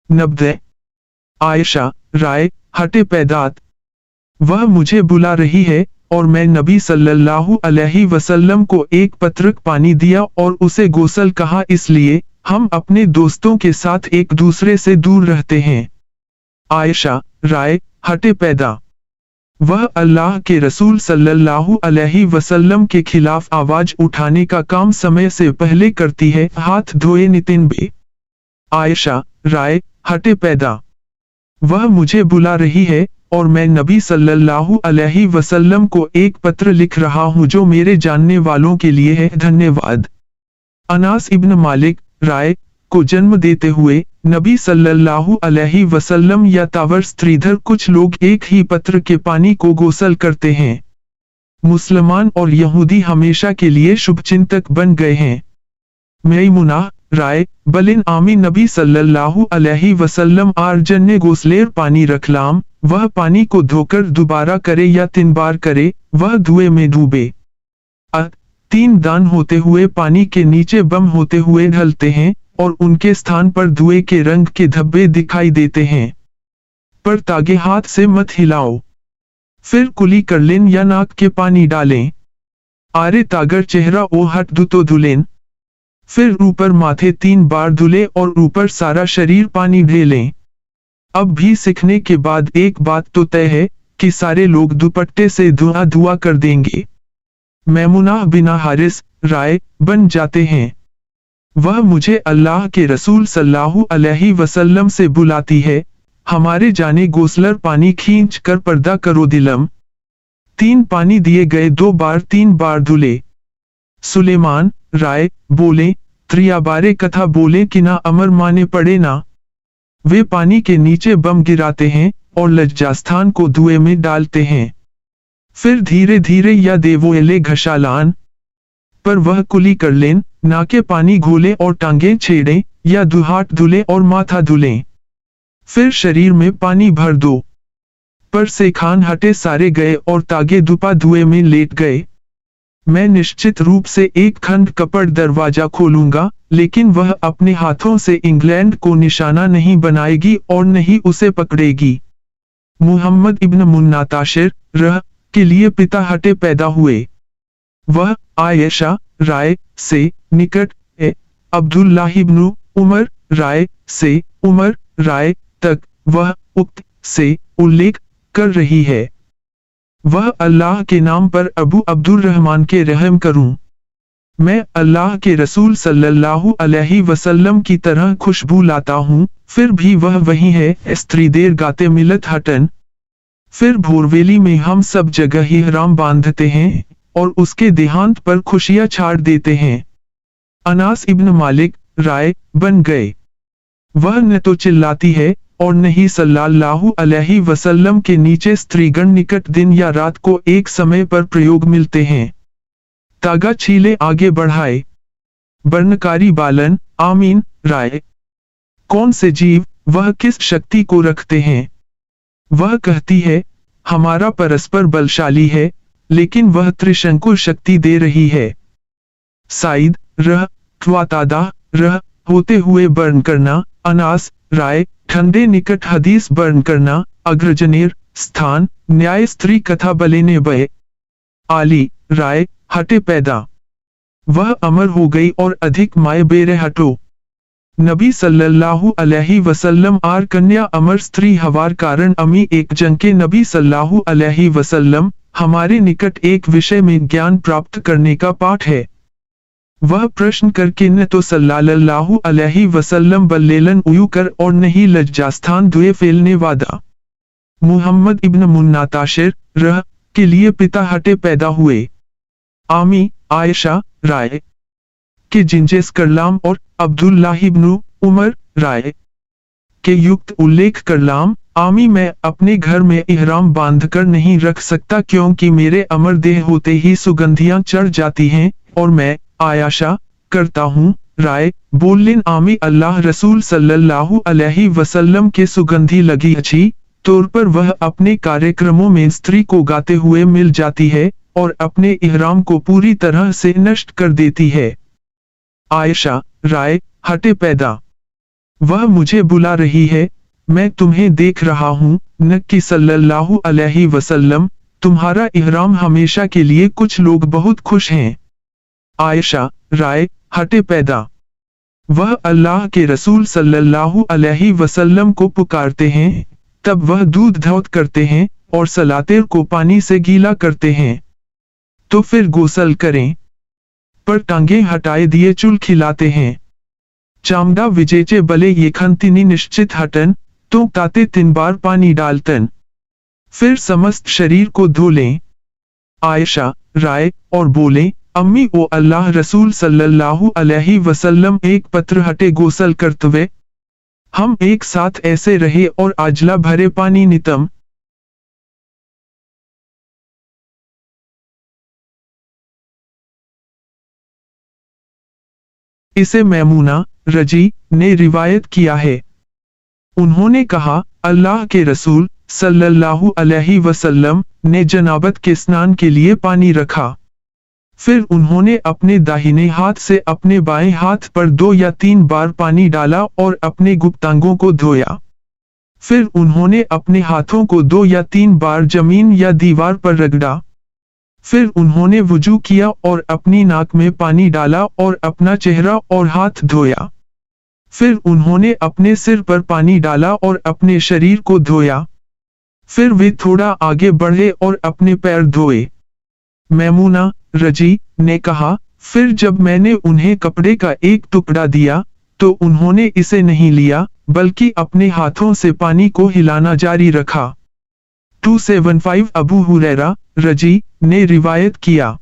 90। आयशा राय हटे पैदात। वह मुझे बुला रही है और मैं नबी सल्लल्लाहु अलैहि वसल्लम को एक पत्रक पानी दिया और उसे गोसल कहा, इसलिए हम अपने दोस्तों के साथ एक दूसरे से दूर रहते हैं। आयशा राय हटे पैदा। वह अल्लाह के रसूल सल्लल्लाहु अलैहि वसल्लम के खिलाफ आवाज उठाने का काम समय से पहले करती है। हाथ धोए नितिन बे। आयशा राय हटे पैदा। वह मुझे बुला रही है और मैं नबी सल्लल्लाहु अलैहि वसल्लम को एक पत्र लिख रहा हूं जो मेरे जानने वालों के लिए है। धन्यवाद। अनास इब्न मालिक राय को जन्म देते हुए नबी सल्लल्लाहु अलैहि वसल्लम या तावर स्त्रीधर कुछ लोग एक ही पत्र के पानी को गोसल करते हैं। मुसलमान और यहूदी हमेशा के लिए शुभचिंतक बन गए हैं। मैमुना राय बलिन आमी नबी सल्लल्लाहु अलैहि वसल्लम आर्जन ने गोसलेर पानी रखलाम, वह पानी को धोकर दोबारा करे या 3 बार करे, वह धुएं में डूबे। 3 दान होते हुए पानी के नीचे बम होते हुए ढलते हैं और उनके स्थान पर धुएं के रंग के धब्बे दिखाई देते हैं। पर तागे हाथ से मत हिलाओ। फिर कुली कर लें या नाक के पानी डालें। आरे तागर चेहरा ओ हट दुतो धुलें। फिर ऊपर माथे 3 बार धुले और ऊपर सारा शरीर पानी ढेलें। अब भी सीखने के बाद एक बात तो तय है कि सारे लोग दुपट्टे से धुआं धुआं कर देंगे। मैमुना बिना हारिस राय बन जाते हैं। वह मुझे अल्लाह के रसूल सल्लल्लाहु अलैहि वसल्लम से बुलाती है, हमारे जाने गोसलर पानी खींच कर पर्दा करो दिलम। 3 पानी दिए गए 2 बार 3 बार धुले। सुलेमान राय बोले, त्रियाबारे कथा बोले कि ना अमर माने पड़े ना। वे पानी के नीचे बम गिराते हैं और लज्जास्थान को धुएं में डालते हैं। फिर धीरे धीरे या देवोएले घशालान पर वह कुली कर लें, नाके पानी घोले और टांगे छेड़ें या दुहाट धुले और माथा धुलें। फिर शरीर में पानी भर दो। पर से खान हटे सारे गए और तागे दुपा धुएं में लेट गए। मैं निश्चित रूप से एक खंड कपड़ दरवाजा खोलूंगा, लेकिन वह अपने हाथों से इंग्लैंड को निशाना नहीं बनाएगी और नहीं उसे पकड़ेगी। मुहम्मद इब्न मुन्नाताशिर रह के लिए पिता हटे पैदा हुए। वह आयशा राय से निकट है। अब्दुल्लाह इब्न उमर राय से उमर राय तक वह उक्त से उल्लेख कर रही है। वह अल्लाह के नाम पर अबू अब्दुल रहमान के रहम करूं। मैं अल्लाह के रसूल सल्लल्लाहु अलैहि वसल्लम की तरह खुशबू लाता हूं, फिर भी वह वही है। स्त्री देर गाते मिलत हटन। फिर भोरवेली में हम सब जगह ही हराम बांधते हैं और उसके देहांत पर खुशियां छाड़ देते हैं। अनास इब्न मालिक राय बन गए। वह न तो चिल्लाती है और नहीं सल्लल्लाहु अलैहि वसल्लम के नीचे स्त्रीगण निकट दिन या रात को एक समय पर प्रयोग मिलते हैं। तागा छीले आगे बढ़ाए। वर्णकारी बालन आमीन राय। कौन से जीव वह किस शक्ति को रखते हैं? वह कहती है, हमारा परस्पर बलशाली है, लेकिन वह त्रिशंकु शक्ति दे रही है। साइद रह त्वातादा रह होते हुए बर्न करना। अनास राय ठंडे निकट हदीस बर्न करना। अग्रजनेर स्थान न्याय स्त्री कथा बलेने बय। आली राय हटे पैदा। वह अमर हो गई और अधिक माय बेरे हटो। नबी सल्लल्लाहु अलैहि वसल्लम आर कन्या अमर स्त्री हवार कारण अमी एक जंग के नबी सल्लल्लाहु अलैहि वसल्लम हमारे निकट एक विषय में ज्ञान प्राप्त करने का पाठ है। वह प्रश्न करके न तो सल्लल्लाहु अलैहि वसल्लम बल्लेलन उयू कर और नहीं लज्जास्थान धुए फैलने वादा। मुहम्मद इब्न मुन्नाताशिर रह के लिए पिता हटे पैदा हुए। आमी आयशा राय के जिंजेस करलाम और अब्दुल्लाह इब्न उमर राय के युक्त उल्लेख करलाम। आमी मैं अपने घर में इहराम बांधकर नहीं रख सकता क्योंकि मेरे अमर देह होते ही सुगंधियां चढ़ जाती हैं और मैं आयशा करता हूँ। राय बोलिन आमी अल्लाह रसूल सल्लल्लाहु अलैहि वसल्लम के सुगंधी लगी अच्छी तौर पर वह अपने कार्यक्रमों में स्त्री को गाते हुए मिल जाती है और अपने इहराम को पूरी तरह से नष्ट कर देती है। आयशा राय हटे पैदा। वह मुझे बुला रही है, मैं तुम्हें देख रहा हूँ। नबी सल्लल्लाहु अलैहि वसल्लम, तुम्हारा इहराम हमेशा के लिए, कुछ लोग बहुत खुश हैं। आयशा, राय, हटे पैदा। वह अल्लाह के रसूल सल्लल्लाहु अलैहि वसल्लम को पुकारते हैं, तब वह दूध धौत करते हैं और सलातेर को पानी से गीला करते हैं, तो फिर गुस्ल करें। पर टांगे हटाए दिए चुल खिलाते हैं। चामड़ा विजेचे बले ये खंतिनी निश्चित हटन, तो ताते 3 बार पानी डालतन, फिर समस्त शरीर को धो लें। आयशा, राय, और बोले, अम्मी ओ अल्लाह रसूल सल्लल्लाहु अलैहि वसल्लम एक पत्र हटे गुस्ल करतवे। हम एक साथ ऐसे रहे और आजला भरे पानी नितम। इसे मैमूना रजी ने रिवायत किया है। उन्होंने कहा, अल्लाह के रसूल सल्लल्लाहु अलैहि वसल्लम ने जनाबत के स्नान के लिए पानी रखा। फिर उन्होंने अपने दाहिने हाथ से अपने बाएं हाथ पर 2 या 3 बार पानी डाला और अपने गुप्तांगों को धोया। फिर उन्होंने अपने हाथों को 2 या 3 बार जमीन या दीवार पर रगड़ा। फिर उन्होंने वुजू किया और अपनी नाक में पानी डाला और अपना चेहरा और हाथ धोया। फिर उन्होंने अपने सिर पर पानी डाला और अपने शरीर को धोया। फिर वे थोड़ा आगे बढ़े और अपने पैर धोए। मैमूना रजी ने कहा, फिर जब मैंने उन्हें कपड़े का एक टुकड़ा दिया, तो उन्होंने इसे नहीं लिया, बल्कि अपने हाथों से पानी को हिलाना जारी रखा। 275 अबू हुरैरा रजी ने रिवायत किया।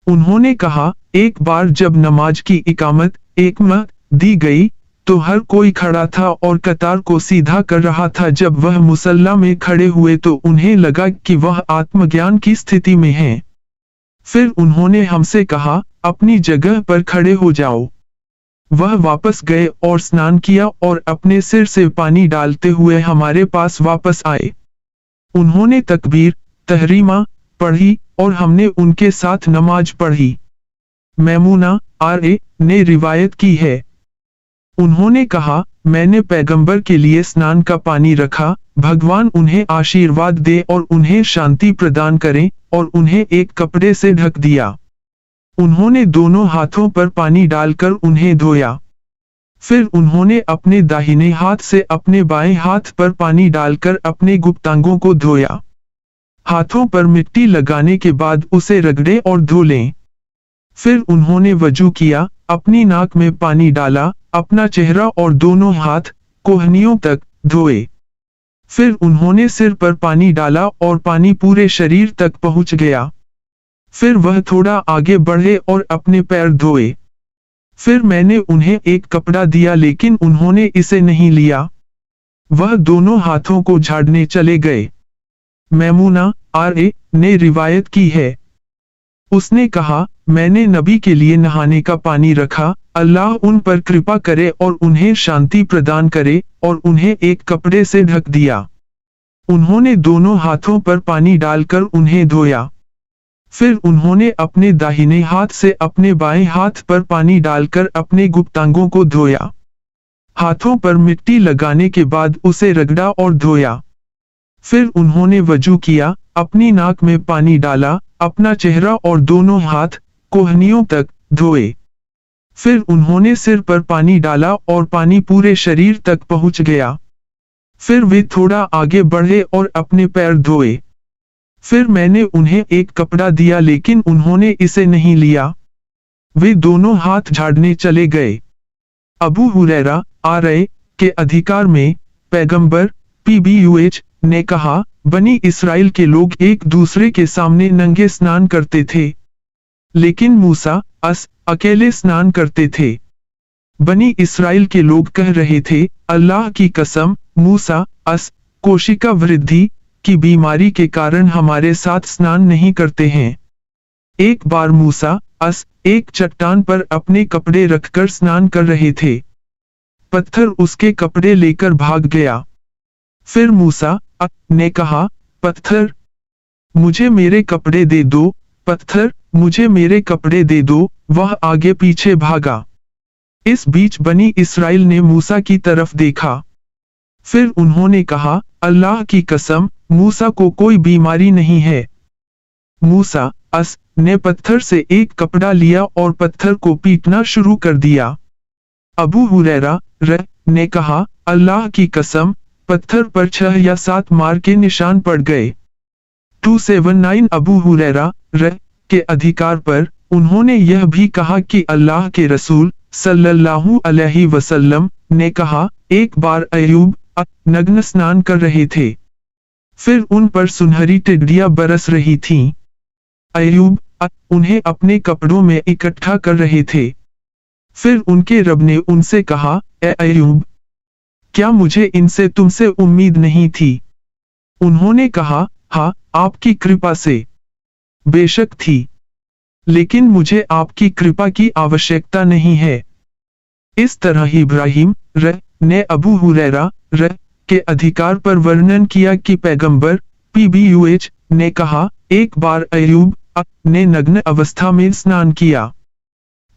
उन्होंने कहा, एक बार जब नमाज की इकामत इक़ामत दी गई, तो हर कोई खड़ा था और कतार को सीधा कर रहा था। जब वह मुसल्ला में खड़े हुए तो उन्हें लगा कि वह आत्मज्ञान की स्थिति में हैं। फिर उन्होंने हमसे कहा, अपनी जगह पर खड़े हो जाओ। वह वापस गए और स्नान किया और अपने सिर से पानी डालते हुए हमारे पास वापस आए। उन्होंने तकबीर तहरीमा पढ़ी और हमने उनके साथ नमाज पढ़ी। मैमूना आर.ए. ने रिवायत की है। उन्होंने कहा, मैंने पैगंबर के लिए स्नान का पानी रखा, भगवान उन्हें आशीर्वाद दे और उन्हें शांति प्रदान करें, और उन्हें एक कपड़े से ढक दिया। उन्होंने दोनों हाथों पर पानी डालकर उन्हें धोया। फिर उन्होंने अपने दाहिने हाथ से अपने बाएं हाथ पर पानी डालकर अपने गुप्तांगों को धोया। हाथों पर मिट्टी लगाने के बाद उसे रगड़े और धो लें। फिर उन्होंने वजू किया, अपनी नाक में पानी डाला, अपना चेहरा और दोनों हाथ कोहनियों तक धोए। फिर उन्होंने सिर पर पानी डाला और पानी पूरे शरीर तक पहुंच गया। फिर वह थोड़ा आगे बढ़े और अपने पैर धोए। फिर मैंने उन्हें एक कपड़ा दिया लेकिन उन्होंने इसे नहीं लिया। वह दोनों हाथों को झाड़ने चले गए। मैमूना आर.ए. ने रिवायत की है। उसने कहा, मैंने नबी के लिए नहाने का पानी रखा, अल्लाह उन पर कृपा करे और उन्हें शांति प्रदान करे, और उन्हें एक कपड़े से ढक दिया। उन्होंने दोनों हाथों पर पानी डालकर उन्हें धोया। फिर उन्होंने अपने दाहिने हाथ से अपने बाएं हाथ पर पानी डालकर अपने गुप्तांगों को धोया। हाथों पर मिट्टी लगाने के बाद उसे रगड़ा और धोया। फिर उन्होंने वजू किया, अपनी नाक में पानी डाला, अपना चेहरा और दोनों हाथ कोहनियों तक धोए। फिर उन्होंने सिर पर पानी डाला और पानी पूरे शरीर तक पहुंच गया। फिर वे थोड़ा आगे बढ़े और अपने पैर धोए। फिर मैंने उन्हें एक कपड़ा दिया लेकिन उन्होंने इसे नहीं लिया। वे दोनों हाथ झाड़ने चले गए। अबू हुरैरा आर.ए. के अधिकार में पैगंबर पीबीयूएच ने कहा, बनी इस्राइल के लोग एक दूसरे के सामने नंगे स्नान करते थे, लेकिन मूसा अकेले स्नान करते थे। बनी इस्राइल के लोग कह रहे थे, अल्लाह की कसम, मूसा कोशिका वृद्धि की बीमारी के कारण हमारे साथ स्नान नहीं करते हैं। एक बार मूसा एक चट्टान पर अपने कपड़े रखकर स्नान कर रहे थे। पत्थर उसके कपड़े लेकर भाग गया। फिर मूसा ने कहा, पत्थर मुझे मेरे कपड़े दे दो, पत्थर मुझे मेरे कपड़े दे दो। वह आगे पीछे भागा। इस बीच बनी इसराइल ने मूसा की तरफ देखा। फिर उन्होंने कहा, अल्लाह की कसम, मूसा को कोई बीमारी नहीं है। मूसा ने पत्थर से एक कपड़ा लिया और पत्थर को पीटना शुरू कर दिया। अबू हुरैरा ने कहा, अल्लाह की कसम, पत्थर पर 6 या 7 मार के निशान पड़ गए। 279 अबू हुरैरा के अधिकार पर उन्होंने यह भी कहा कि अल्लाह के रसूल सल्लल्लाहु अलैहि वसल्लम ने कहा, एक बार अय्यूब नग्न स्नान कर रहे थे। फिर उन पर सुनहरी टिड्डियां बरस रही थीं। अय्यूब उन्हें अपने कपड़ों में इकट्ठा कर रहे थे। फिर उनके रब ने उनसे कहा, ए अय्यूब, क्या मुझे इनसे तुमसे उम्मीद नहीं थी? उन्होंने कहा, हाँ, आपकी कृपा से बेशक थी, लेकिन मुझे आपकी कृपा की आवश्यकता नहीं है। इस तरह इब्राहिम ने अबू हुरैरा के अधिकार पर वर्णन किया कि पैगंबर PBUH ने कहा, एक बार अय्यूब ने नग्न अवस्था में स्नान किया।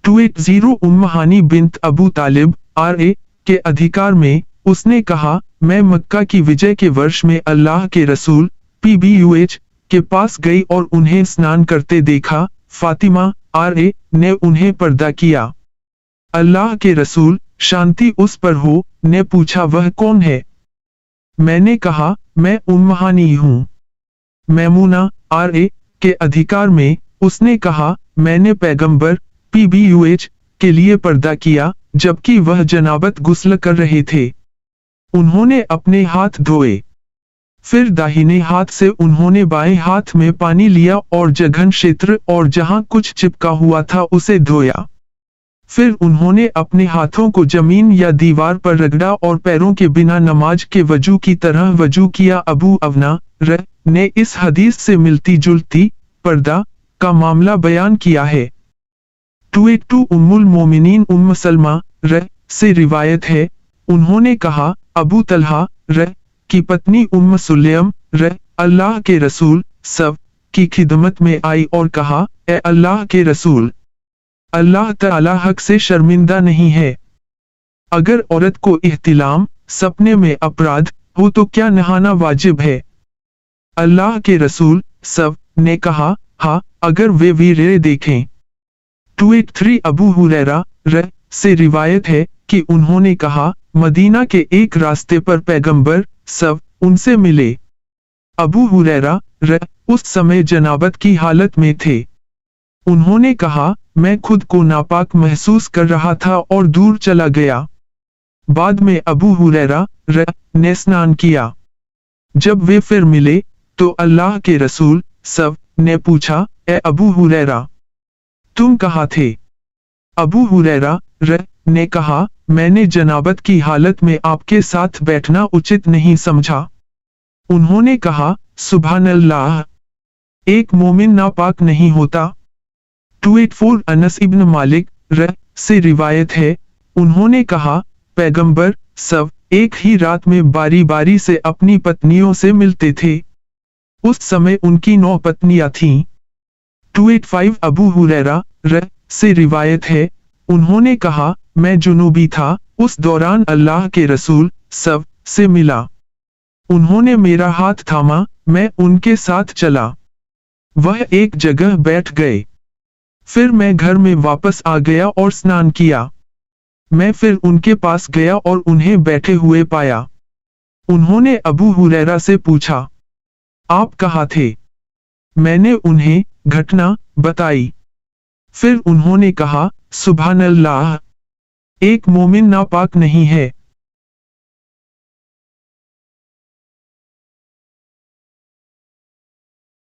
280 उम्म हानी बिन्त अबू तालिब RA के अधिकार में उसने कहा, मैं मक्का की विजय के वर्ष में अल्लाह के रसूल PBUH के पास गई और उन्हें स्नान करते देखा। फातिमा RA ने उन्हें पर्दा किया। अल्लाह के रसूल शांति उस पर हो ने पूछा, वह कौन है? मैंने कहा, मैं उम्म हानी हूँ। मैमूना RA के अधिकार में उसने कहा, मैंने पैगंबर PBUH के लिए पर्दा किया जबकि वह जनाबत गुस्ल कर रहे थे। उन्होंने अपने हाथ धोए। फिर दाहिने हाथ से उन्होंने बाएं हाथ में पानी लिया और जघन क्षेत्र और जहां कुछ चिपका हुआ था उसे धोया। फिर उन्होंने अपने हाथों को जमीन या दीवार पर रगड़ा और पैरों के बिना नमाज के वजू की तरह वजू किया। अबू अवना ने इस हदीस से मिलती जुलती पर्दा का मामला बयान किया है। 282 उम्मुल मोमिनीन उम्म सलमा से रिवायत है, उन्होंने कहा, अबू तलहा की पत्नी उम्म सुलेम अल्लाह के रसूल सब की खिदमत में आई और कहा, ए अल्लाह के रसूल, अल्लाह तआला हक से शर्मिंदा नहीं है। अगर औरत को इहतिलाम सपने में अपराध हो तो क्या नहाना वाजिब है? अल्लाह के रसूल सब ने कहा, हाँ, अगर वे वीर्य देखें। 283 अबू हुरैरा से रिवायत है कि उन्होंने कहा, मदीना के एक रास्ते पर पैगंबर सब उनसे मिले। अबू हुरैरा उस समय जनाबत की हालत में थे। उन्होंने कहा, मैं खुद को नापाक महसूस कर रहा था और दूर चला गया। बाद में अबू हुरैरा ने स्नान किया। जब वे फिर मिले तो अल्लाह के रसूल सब ने पूछा, ए अबू हुरैरा, तुम कहाँ थे? अबू हुरैरा ने कहा, मैंने जनाबत की हालत में आपके साथ बैठना उचित नहीं समझा। उन्होंने कहा, सुभान अल्लाह, एक मोमिन नापाक नहीं होता। 284 अनस इब्न मालिक से रिवायत है, उन्होंने कहा, पैगंबर सब एक ही रात में बारी बारी से अपनी पत्नियों से मिलते थे। उस समय उनकी 9 पत्नियां थीं। 285 अबू हुरैरा से रिवायत है, उन्होंने कहा, मैं जुनूबी था, उस दौरान अल्लाह के रसूल सब से मिला। उन्होंने मेरा हाथ थामा, मैं उनके साथ चला। वह एक जगह बैठ गए। फिर मैं घर में वापस आ गया और स्नान किया। मैं फिर उनके पास गया और उन्हें बैठे हुए पाया। उन्होंने अबू हुरैरा से पूछा, आप कहाँ थे? मैंने उन्हें घटना बताई। फिर उन्होंने कहा, सुभान अल्लाह, एक मोमिन नापाक नहीं है।